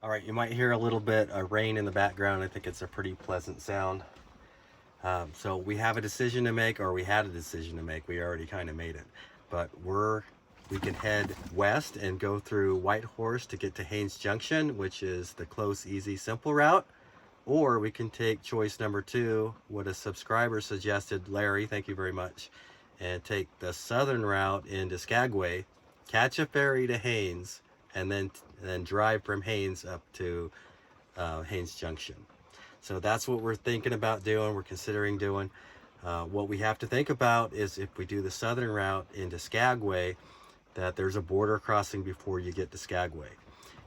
All right, you might hear a little bit of rain in the background. I think it's a pretty pleasant sound. So we have a decision to make, or we had a decision to make. We already kind of made it, but we can head west and go through Whitehorse to get to Haines Junction, which is the close, easy, simple route. Or we can take choice number 2, what a subscriber suggested, Larry, thank you very much, and take the southern route into Skagway, catch a ferry to Haines, and then drive from Haines up to Haines Junction. So that's what we're thinking about doing. We're considering doing. What we have to think about is if we do the southern route into Skagway, that there's a border crossing before you get to Skagway.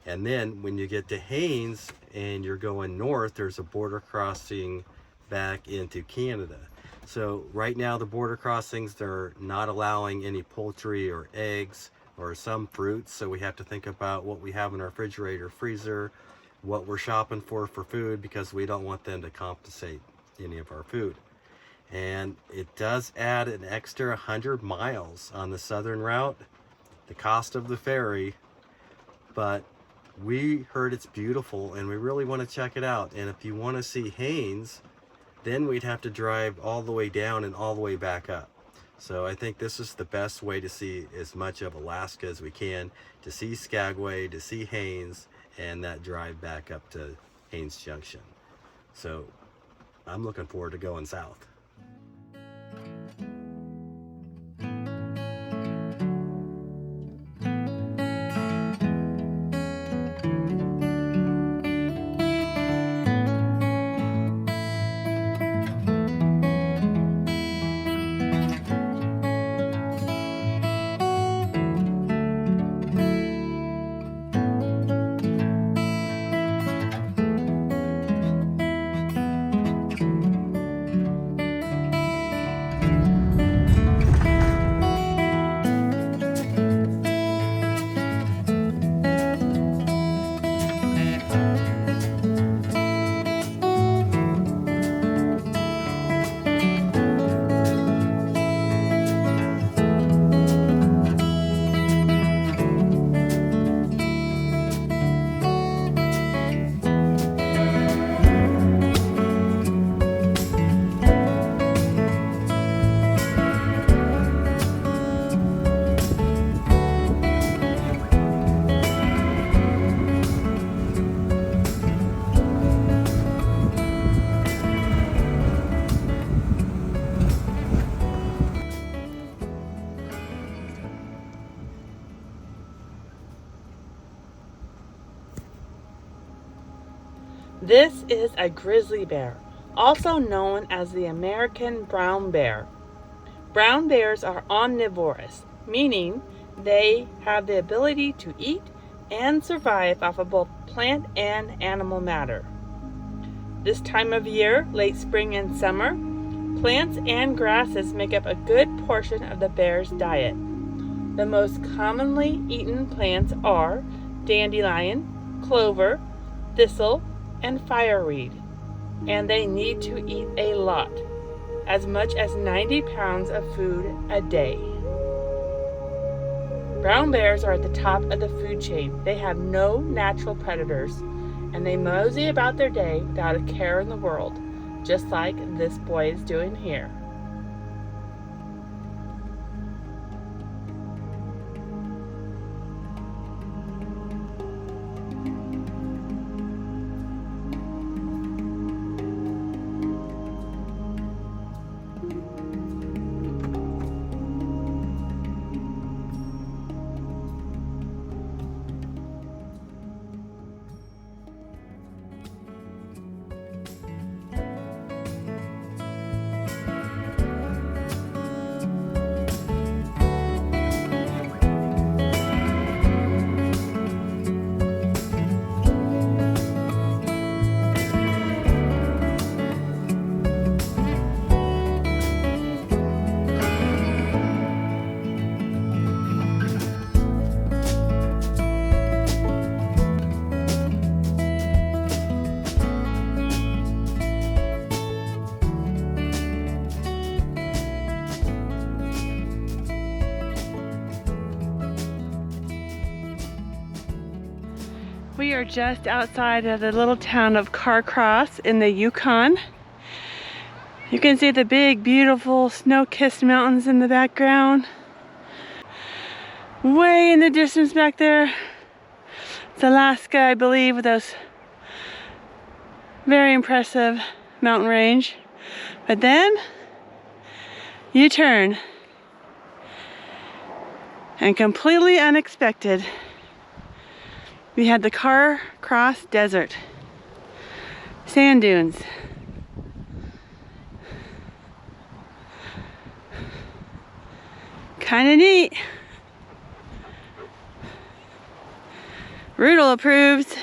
And then when you get to Haines and you're going north, there's a border crossing back into Canada. So right now the border crossings, they're not allowing any poultry or eggs or some fruits. So we have to think about what we have in our refrigerator, freezer, what we're shopping for food, because we don't want them to compensate any of our food. And it does add an extra 100 miles on the southern route, the cost of the ferry, but we heard it's beautiful and we really want to check it out. And if you want to see Haines, then we'd have to drive all the way down and all the way back up. So I think this is the best way to see as much of Alaska as we can, to see Skagway, to see Haines, and that drive back up to Haines Junction. So I'm looking forward to going south. This is a grizzly bear, also known as the American brown bear. Brown bears are omnivorous, meaning they have the ability to eat and survive off of both plant and animal matter. This time of year, late spring and summer, plants and grasses make up a good portion of the bear's diet. The most commonly eaten plants are dandelion, clover, thistle, and fireweed, and they need to eat a lot, as much as 90 pounds of food a day. Brown bears are at the top of the food chain. They have no natural predators, and they mosey about their day without a care in the world, just like this boy is doing here. We are just outside of the little town of Carcross in the Yukon. You can see the big, beautiful, snow-kissed mountains in the background. Way in the distance back there, it's Alaska, I believe, with those very impressive mountain range. But then, you turn, and completely unexpected, we had the Carcross Desert. Sand dunes. Kinda neat. Rudel approves.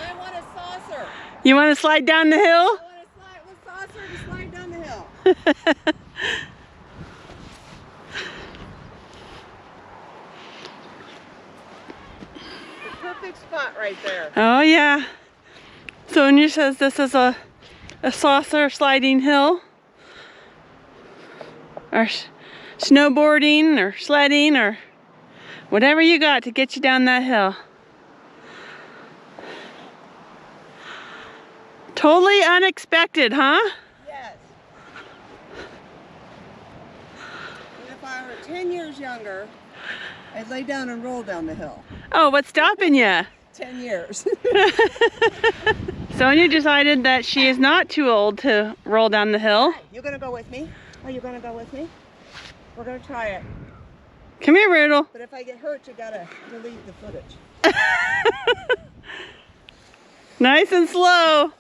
I want a saucer. You want to slide down the hill? I want a saucer to slide down the hill. The perfect spot right there. Oh yeah. Sonia says this is a saucer sliding hill. Or snowboarding or sledding or whatever you got to get you down that hill. Totally unexpected, huh? Yes. And if I were 10 years younger, I'd lay down and roll down the hill. Oh, what's stopping you? 10 years. Sonia decided that she is not too old to roll down the hill. You gonna go with me? Are you gonna go with me? We're gonna try it. Come here, Rudel. But if I get hurt, you gotta delete the footage. Nice and slow.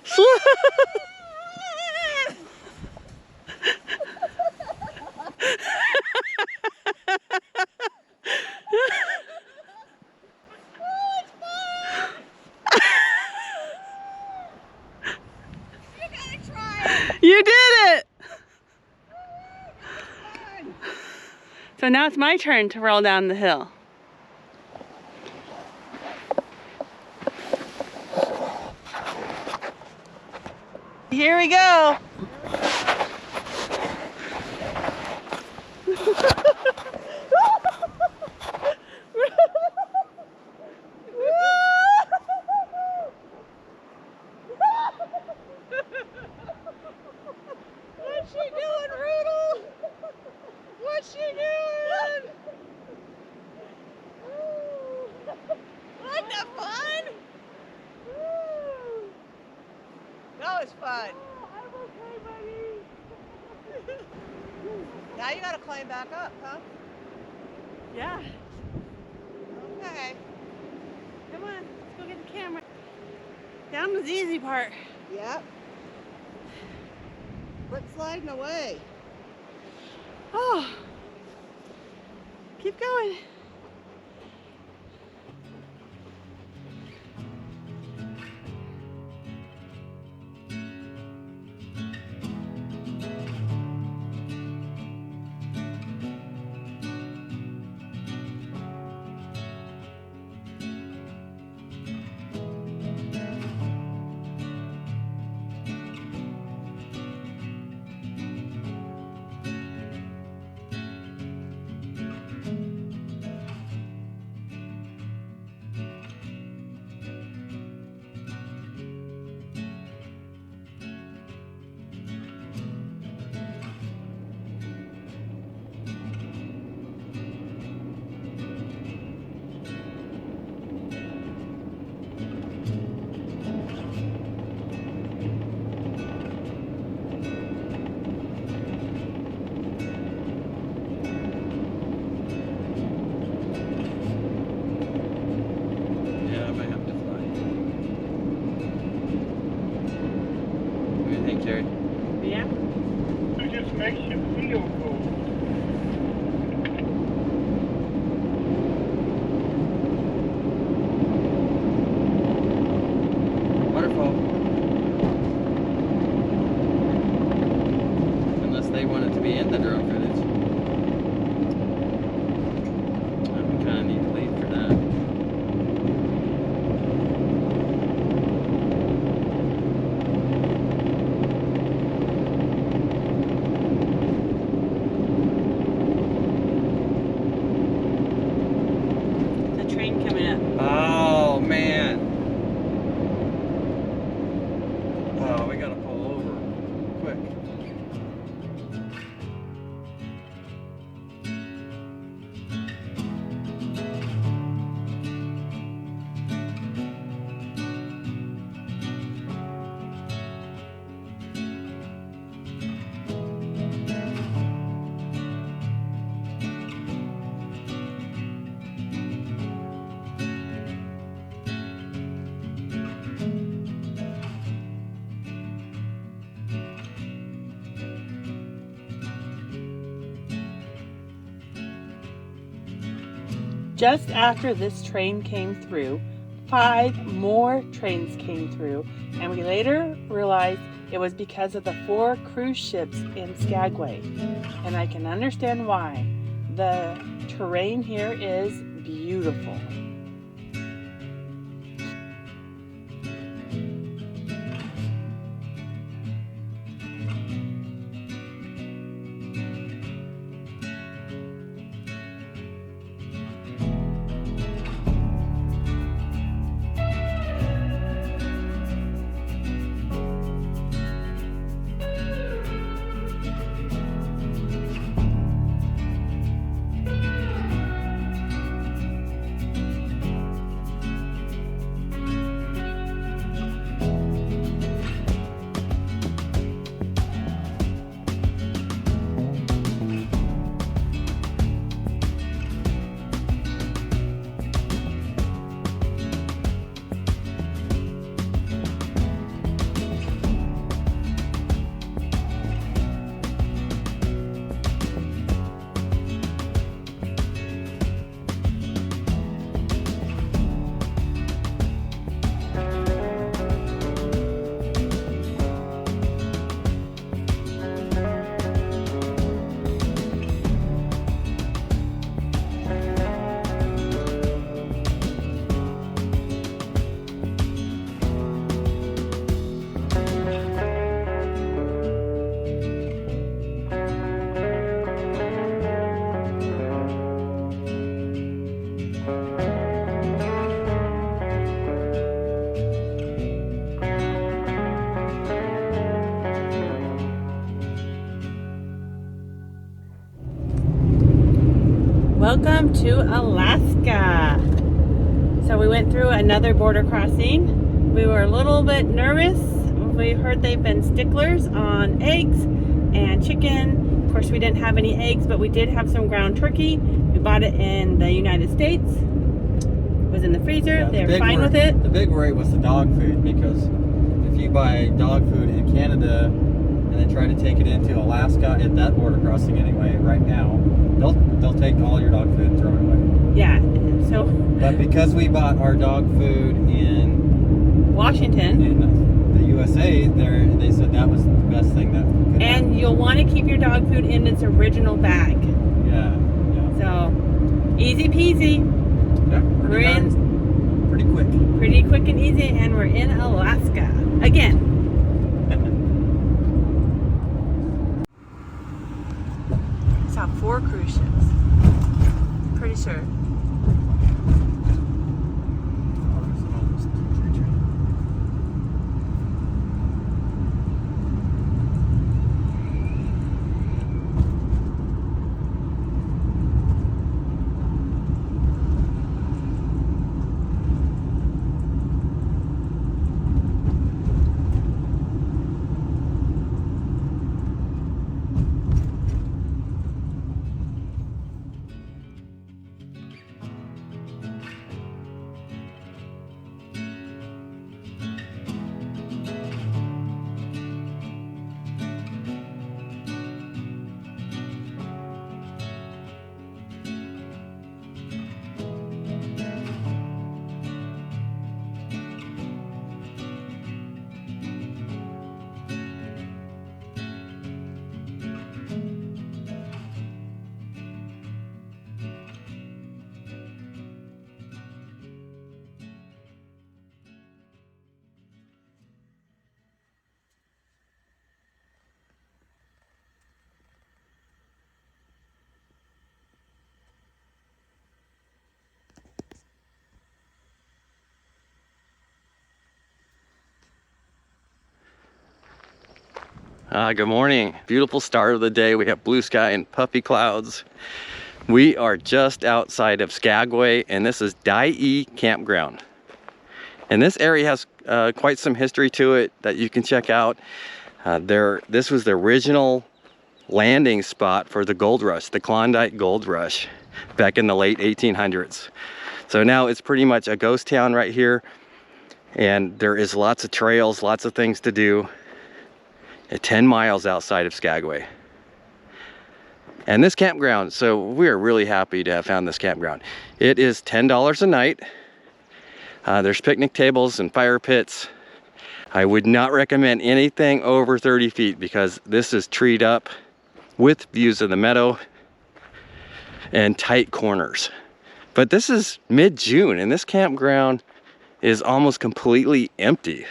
Slow. You did it! So now it's my turn to roll down the hill. Here we go. What's she doing, Rudel? What's she doing? Wasn't that fun? That was fun. I'm okay, buddy. Now you gotta climb back up, huh? Yeah. Okay. Come on, let's go get the camera. Down was the easy part. Yep. Quit sliding away. Oh. Keep going. Jerry. Yeah. It just makes you feel good. Waterfall. Unless they want it to be in the drone footage. We kind of need to leave for that. quick. Just after this train came through, 5 more trains came through, and we later realized it was because of the 4 cruise ships in Skagway. And I can understand why. The terrain here is beautiful. Welcome to Alaska. So we went through another border crossing. We were a little bit nervous. We heard they've been sticklers on eggs and chicken. Of course, we didn't have any eggs, but we did have some ground turkey. We bought it in the United States. It was in the freezer. Yeah, They're fine with it. The big worry was the dog food, because if you buy dog food in Canada and then try to take it into Alaska at that border crossing anyway, right now, they'll take all your dog food and throw it away. Yeah. So. But because we bought our dog food in Washington, in the USA, they said that was the best thing that could and happen. you'll want to keep your dog food in its original bag. Yeah. So easy peasy. Yeah. We're in pretty quick. pretty quick and easy, and we're in Alaska again. Saw 4 cruise ships. Pretty sure. Good morning. Beautiful start of the day. We have blue sky and puffy clouds. We are just outside of Skagway, and this is Dai Campground. And this area has quite some history to it that you can check out. This was the original landing spot for the gold rush, the Klondike Gold Rush, back in the late 1800s. So now it's pretty much a ghost town right here, and there is lots of trails, lots of things to do. 10 miles outside of Skagway. And this campground, so we're really happy to have found this campground. It is $10 a night. There's picnic tables and fire pits. I would not recommend anything over 30 feet because this is treed up with views of the meadow and tight corners. But this is mid-June and this campground is almost completely empty.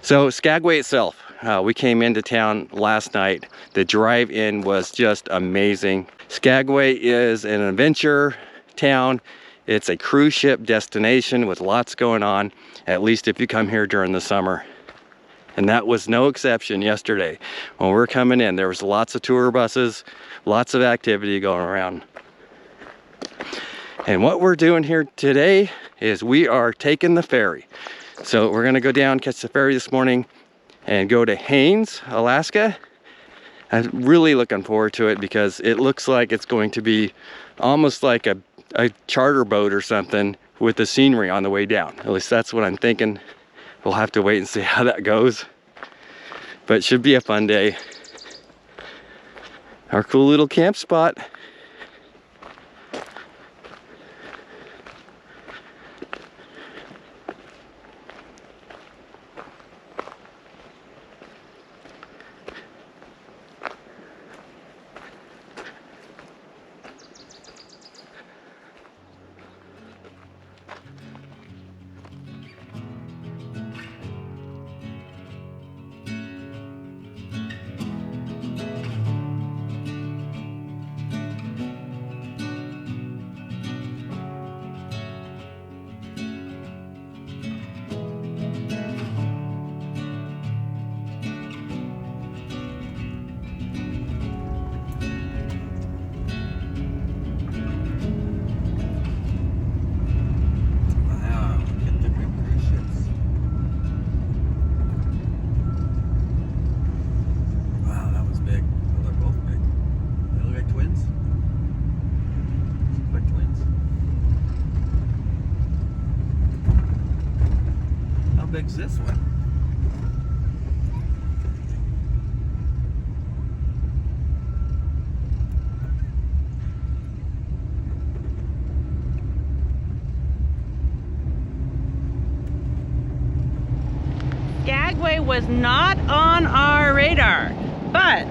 So Skagway itself, we came into town last night. The drive-in was just amazing. Skagway is an adventure town. It's a cruise ship destination with lots going on, at least if you come here during the summer. And that was no exception yesterday. When we were coming in, there was lots of tour buses, lots of activity going around. And what we're doing here today is we are taking the ferry. So we're gonna go down, catch the ferry this morning, and go to HAINES, Alaska. I'm really looking forward to it because it looks like it's going to be almost like a charter boat or something with the scenery on the way down. At least that's what I'm thinking. We'll have to wait and see how that goes. But it should be a fun day. Our cool little camp spot. Big's this one? Skagway was not on our radar, but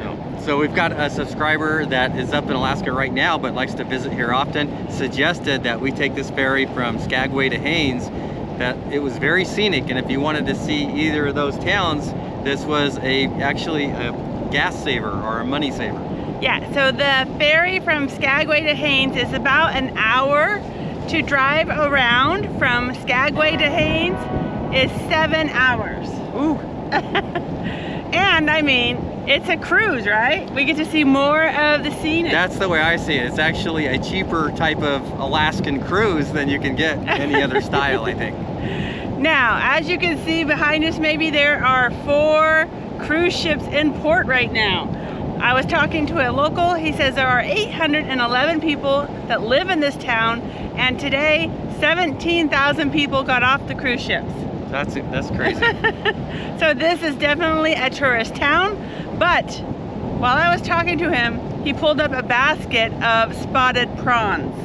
So we've got a subscriber that is up in Alaska right now but likes to visit here often, suggested that we take this ferry from Skagway to HAINES, that it was very scenic, and if you wanted to see either of those towns, this was actually a gas saver or a money saver. yeah, so the ferry from Skagway to HAINES is about an hour. To drive around from Skagway to HAINES is 7 hours. Ooh. And I mean, it's a cruise, right? We get to see more of the scene. That's the way I see it. It's actually a cheaper type of Alaskan cruise than you can get any other style, I think. Now, as you can see behind us, maybe there are 4 cruise ships in port right now. I was talking to a local. He says there are 811 people that live in this town, and today 17,000 people got off the cruise ships. That's crazy. So this is definitely a tourist town, but while I was talking to him, he pulled up a basket of spotted prawns.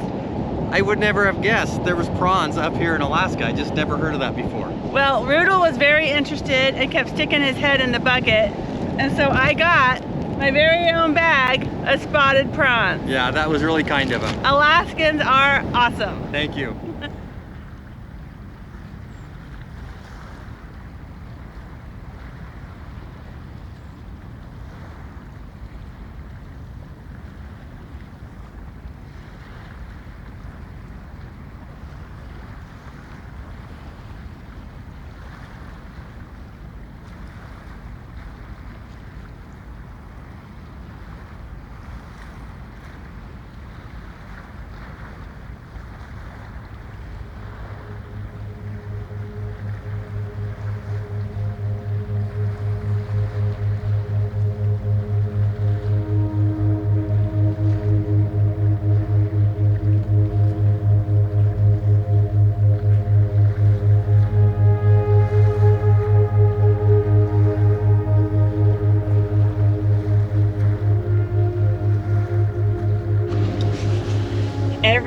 I would never have guessed there was prawns up here in Alaska. I just never heard of that before. Well, Rudel was very interested and kept sticking his head in the bucket, and so I got my very own bag of spotted prawns. Yeah, that was really kind of him. Alaskans are awesome. Thank you.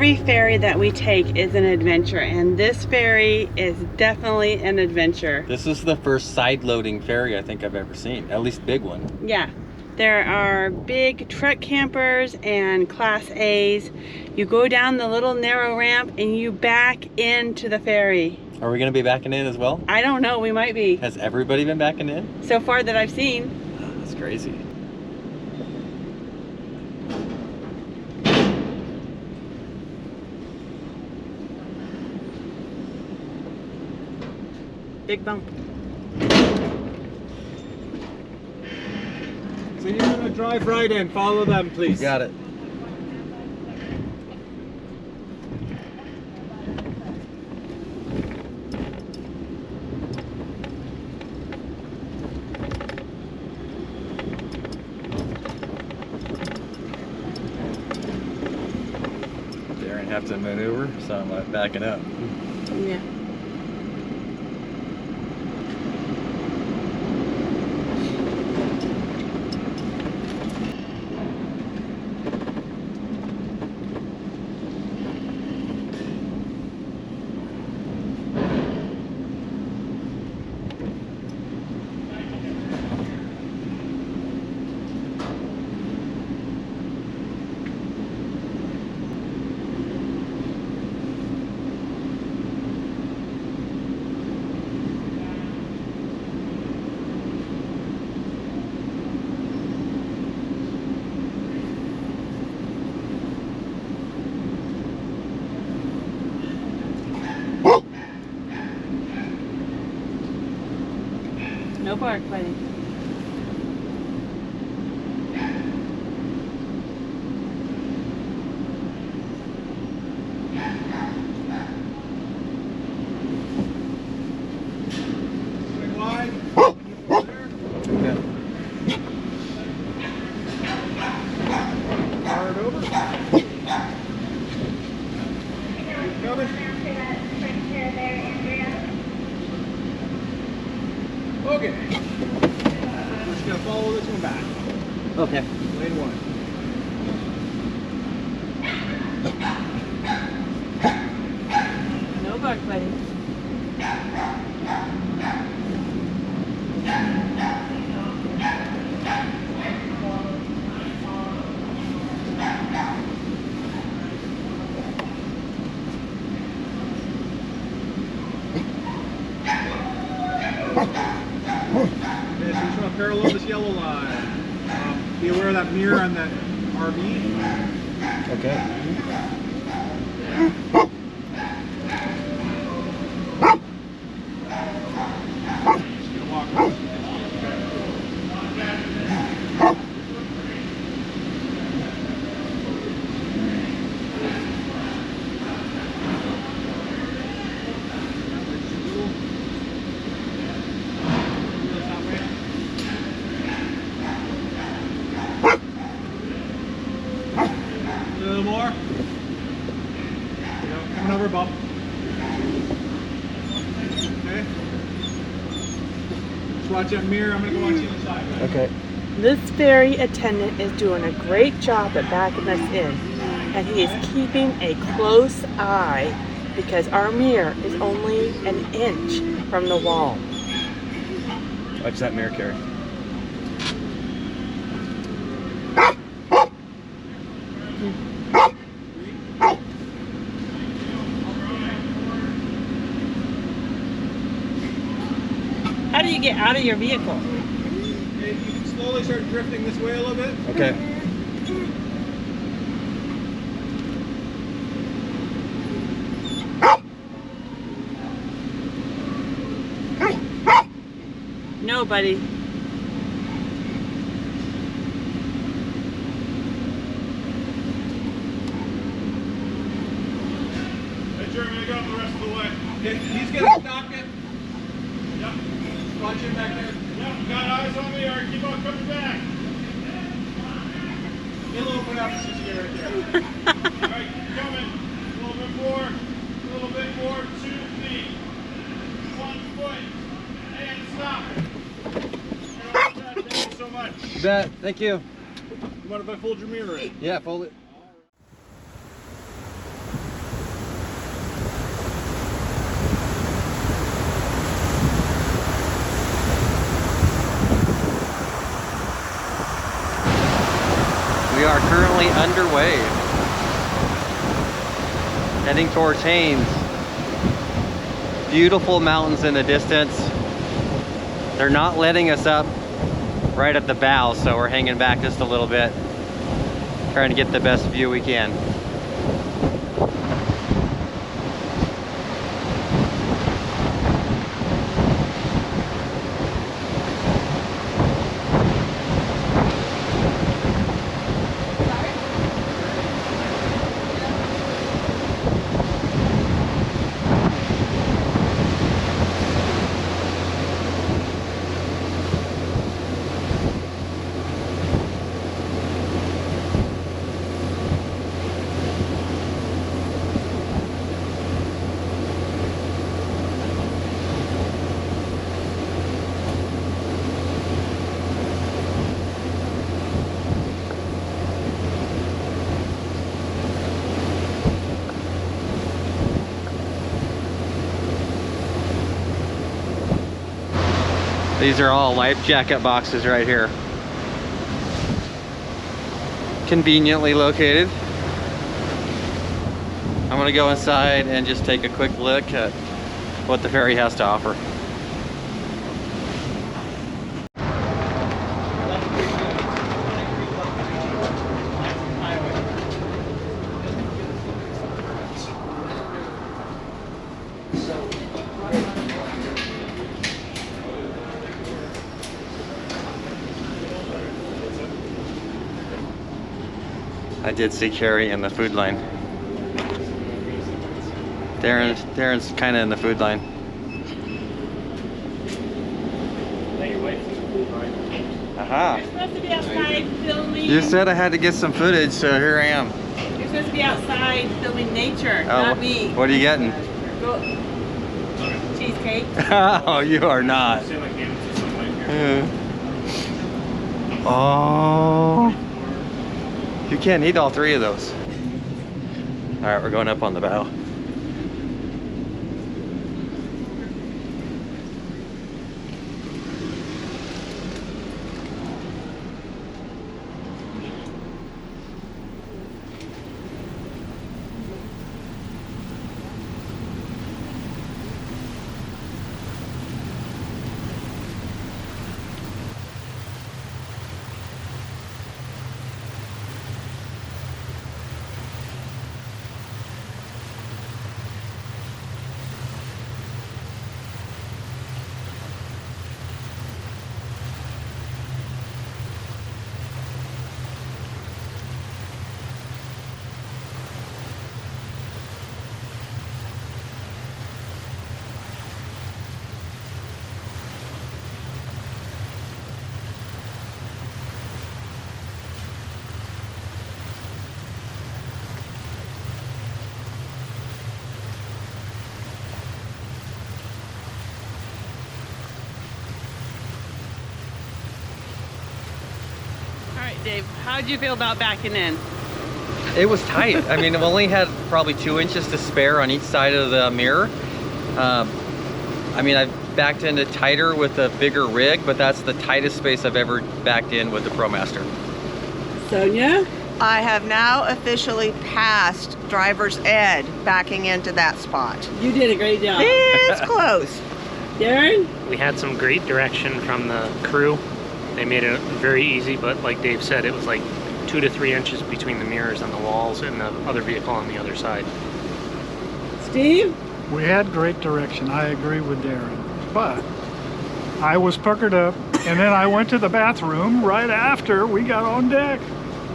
every ferry that we take is an adventure, and this ferry is definitely an adventure. This is the first side-loading ferry I think I've ever seen, at least big one. Yeah, there are big truck campers and Class A's. You go down the little narrow ramp and you back into the ferry. Are we gonna be backing in as well? I don't know, we might be. Has everybody been backing in? So far that I've seen. That's crazy. Big bump. So you're gonna drive right in, follow them please. Got it. Darren have to maneuver, so I'm backing up. Yeah. No bark, buddy. Swing wide. Yeah. Hard over. Keep coming. Okay. We're just gonna follow this one back. Okay. Lane one. No bark, buddy. Okay, so you just want to parallel this yellow line. Be aware of that mirror on that RV. Okay. Just gonna walk over. A little more. Yeah, coming over bump. Okay. Just watch that mirror. I'm gonna go watch the other side. Right? Okay. This ferry attendant is doing a great job at backing us in, and he is keeping a close eye because our mirror is only an inch from the wall. Watch that mirror, Carrie. How do you get out of your vehicle? Okay, you can slowly start drifting this way a little bit. Okay. No, buddy. Hey, Jeremy, I got the rest of the way. Okay, he's gonna stop it. Yep. Watch him back there. Yep, got eyes on me. All right, keep on coming back. He'll open up as soon as you get right there. All right, keep coming. A little bit more. A little bit more. 2 feet. 1 foot. And stop. Thank you so much. You bet. Thank you. You mind if I fold your mirror in? Yeah, fold it. We are currently underway, heading towards Haines. Beautiful mountains in the distance. They're not letting us up right at the bow, so we're hanging back just a little bit, trying to get the best view we can. These are all life jacket boxes right here. Conveniently located. I'm gonna go inside and just take a quick look at what the ferry has to offer. I did see Carrie in the food line. Darren's kind of in the food line. Aha. You're supposed to be outside filming. You said I had to get some footage, so here I am. You're supposed to be outside filming nature, not me. What are you getting? Go. Cheesecake. Oh, you are not. Oh. You can't eat all three of those. All right, we're going up on the bow. All right, Dave, how'd you feel about backing in? It was tight. I mean, we only had probably 2 inches to spare on each side of the mirror. I mean, I backed into tighter with a bigger rig, but that's the tightest space I've ever backed in with the ProMaster. Sonia? I have now officially passed driver's ed backing into that spot. You did a great job. It's close. Darren? We had some great direction from the crew. They made it very easy, but like Dave said, it was like 2 to 3 inches between the mirrors and the walls and the other vehicle on the other side. Steve? We had great direction. I agree with Darren. But I was puckered up, and then I went to the bathroom right after we got on deck.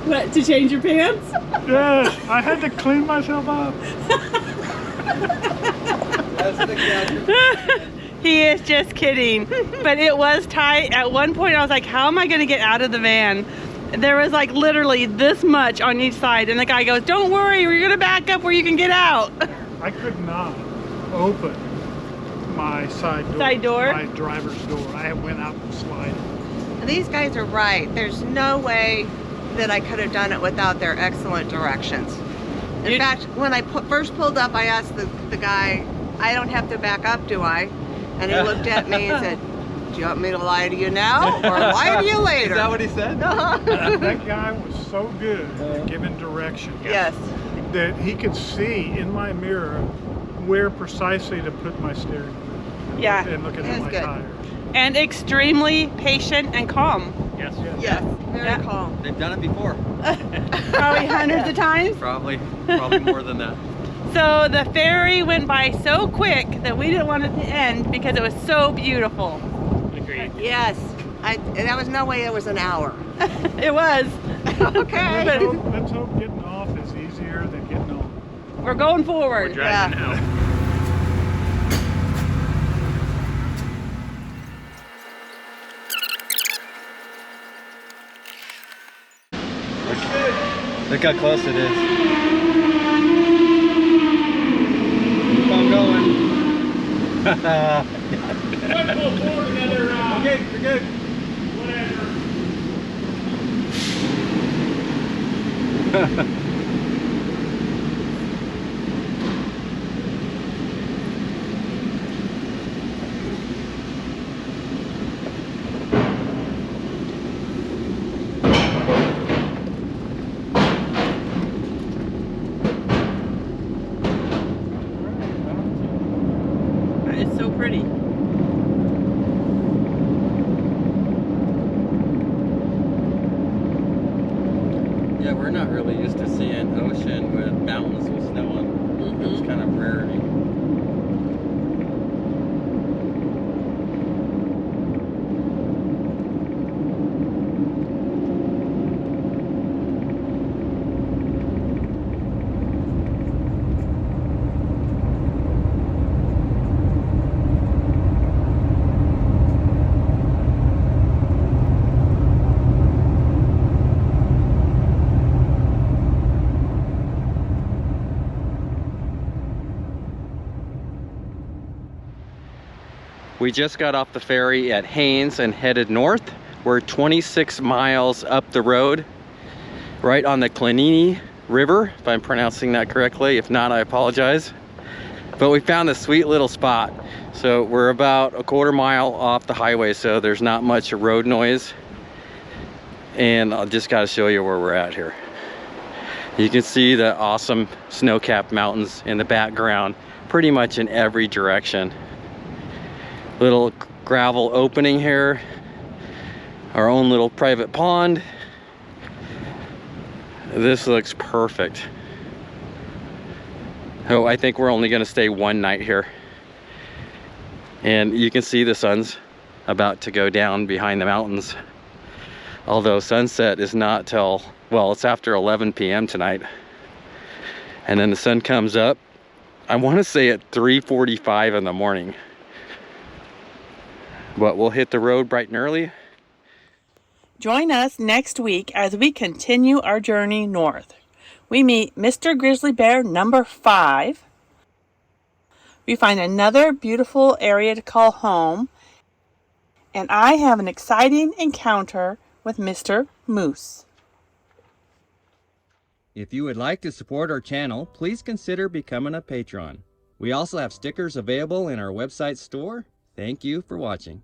What, to change your pants? Yeah, I had to clean myself up. That's an exaggeration. He is just kidding. But it was tight. At one point I was like, how am I going to get out of the van? There was like literally this much on each side. And the guy goes, don't worry, we're going to back up where you can get out. I could not open my side door. My driver's door. I went out and slided. These guys are right. There's no way that I could have done it without their excellent directions. In fact, when I first pulled up, I asked the guy, I don't have to back up, do I? And he looked at me and said, Do you want me to lie to you now or lie to you later? Is that what he said? That guy was so good at giving direction Yes. that he could see in my mirror where precisely to put my steering wheel. Yeah. And looking at That's my good. tires. And extremely patient and calm. Yes. Yes. Very Yeah. calm. They've done it before. Probably hundreds of times. Probably more than that. So the ferry went by so quick that we didn't want it to end because it was so beautiful. Agreed. Yes. That was no way it was an hour. It was. Okay. Let's hope getting off is easier than getting on. We're going We're forward. driving out. Look how close it is. Keep on going. Let's go forward together. Okay, you're good. Whatever. It's so pretty. Yeah, we're not really used to seeing ocean with mountains with snow on them. It's kind of rarity. We just got off the ferry at Haines and headed north. We're 26 miles up the road, right on the Clenini River, if I'm pronouncing that correctly. If not, I apologize. But we found a sweet little spot. So we're about a quarter mile off the highway, so there's not much road noise. And I'll just gotta show you where we're at here. You can see the awesome snow-capped mountains in the background, pretty much in every direction. Little gravel opening here, our own little private pond. This looks perfect. Oh, I think we're only gonna stay one night here. And you can see the sun's about to go down behind the mountains. Although sunset is not till, well, it's after 11 p.m. tonight. And then the sun comes up, I wanna say at 3:45 in the morning. But we'll hit the road bright and early. Join us next week as we continue our journey north. We meet Mr. Grizzly Bear number 5. We find another beautiful area to call home. And I have an exciting encounter with Mr. Moose. If you would like to support our channel, please consider becoming a patron. We also have stickers available in our website store. Thank you for watching.